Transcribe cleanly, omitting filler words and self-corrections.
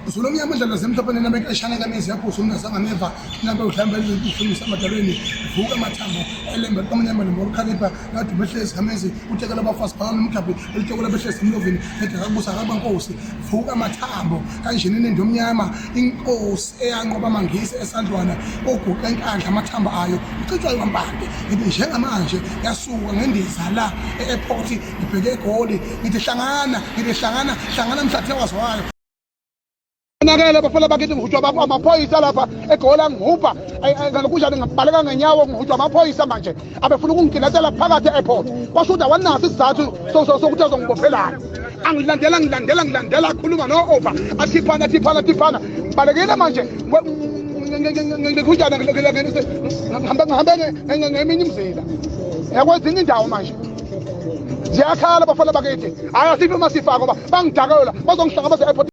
usulo ngiyamandla lasemhlophe nami eshana kamezi yakho usumnasanga neva nabe uhlamba izinto samadalweni vuka amathambo elembe kamnyama nomkhalipha ngathi behlezi kamezi utekela abafasi phakathi umkhabi utekela behlezi emlovini ethi akabusa kabankosi vuka amathambo kanjeni nendomnyama inkosi eyanqoba amangisi esandlwana oguqa enkandla amathambo ayo ucitshwa iwampande ngithi njengamanje yasuka ngendiza la e-airport ibheke eGoli ngithi hlangana mhlathe wazwayo nakele bafela bakithi ngihutshwa bapha amaphoyisa lapha eGoli angihupha ngalokunjani ngabaleka ngenyawo ngihutshwa amaphoyisa manje abefuna ukungigilasela phakathi e-airport kwashuda wanaso isizathu sokuthi azongibophelana ngilandela khuluma no-over athiphana balekile manje ngikujana ngihambe ngeminye imizila yakwezinye indawo manje ziyakhala bafela bakithi hayi asiphi masifako bangidakela bazongihlangabeza e-airport.